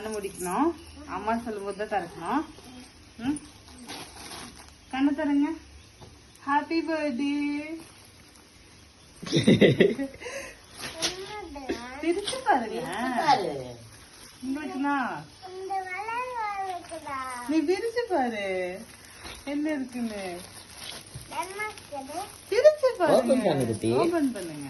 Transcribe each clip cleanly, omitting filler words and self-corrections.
கண்ணு முடிக்கணும். அம்மா சொல்லும்போது தான் திறக்கணும். கண்ணு தருங்க. Happy birthday. பிரிச்சு பாருங்க. உங்களுக்குனா நீ பிரிச்சு பாரு என்ன இருக்குன்னு. பிரிச்சு பாருங்க. ஓபன் பண்ணுங்க.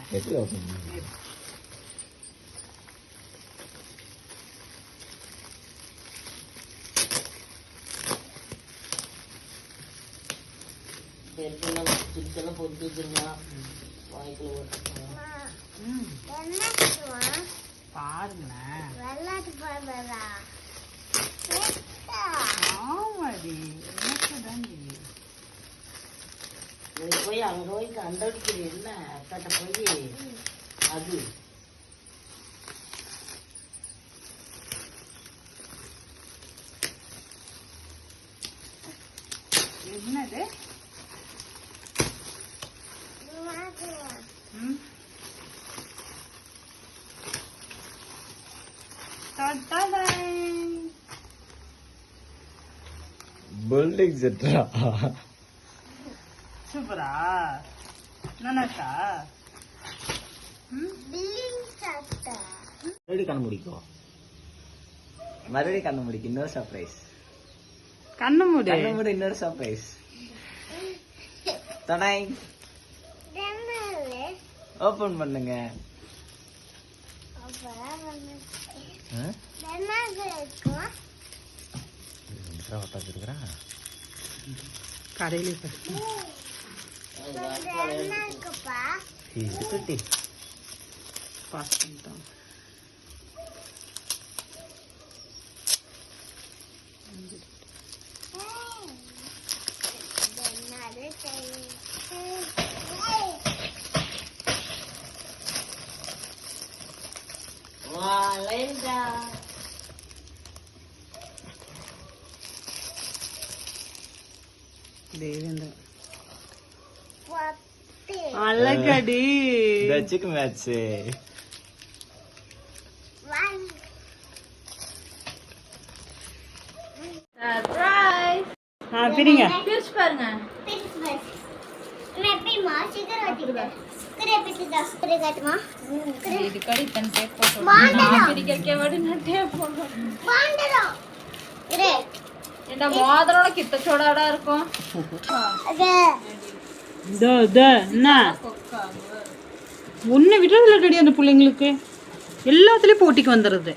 போய் அங்க போய் கண்டடிக்கிறது என்ன அக்காட்ட போய் அது என்னது? பில்டிங் செட்டா சூப்பரா நன்னாக்கா. மறுபடியும் கண்ணு முடிக்கும். மறுபடியும் கண்ணு முடிக்கும். இன்னொரு சர்ப்ரைஸ். கண்ணு மூடு. கண்ணு மூடு. இன்னொரு சர்ப்ரைஸ். தடாய். ஓபன் பண்ணுங்க. கடையில அழகடி டச்சுக்கு மேட்ச். சர்ப்ரைஸ். பிரிங்க. பிரிச்சு பாருங்க. ஒன்னு விடுறதுல அந்த பிள்ளைங்களுக்கு எல்லாத்துலயும் போட்டிக்கு வந்துடுது.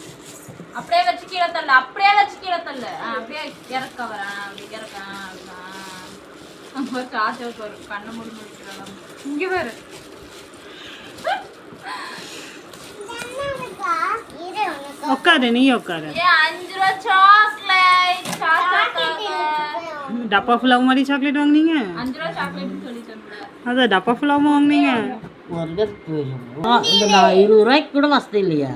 அப்படியே வச்சு கீழே தள்ள. அப்படியே வச்சு கீழே தள்ள. அப்படியே இறக்க வரேன். அப்படி இறக்க காசு வரும். கண்ணை மூடி முடிக்கிறாங்க. இங்க வேறு உட்காரு. நீ உட்காரு. 5 ரூபா சாக்லேட். டப்பா ஃபுல்லாக மாதிரி சாக்லேட் வாங்குனீங்க. 5 ரூபா சாக்லேட் சொல்லிட்டேன். அதான் டப்பா ஃபுல்லாகவும் வாங்குனீங்க. இந்த 20 ரூபாய்க்கு கூட வசதி இல்லையா?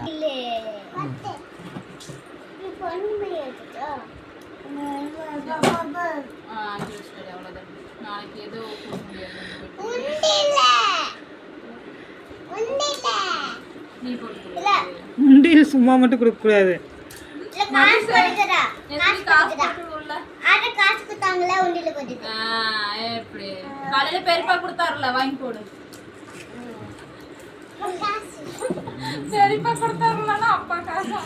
நாளைக்கு ஏதோ உண்டியல் சும்மா மட்டும் கொடுக்க கூடாது. காலையில பெருப்பா கொடுத்தாருல வாங்கி போடு. பெருப்பா கொடுத்தாருலன்னா அப்பா காசா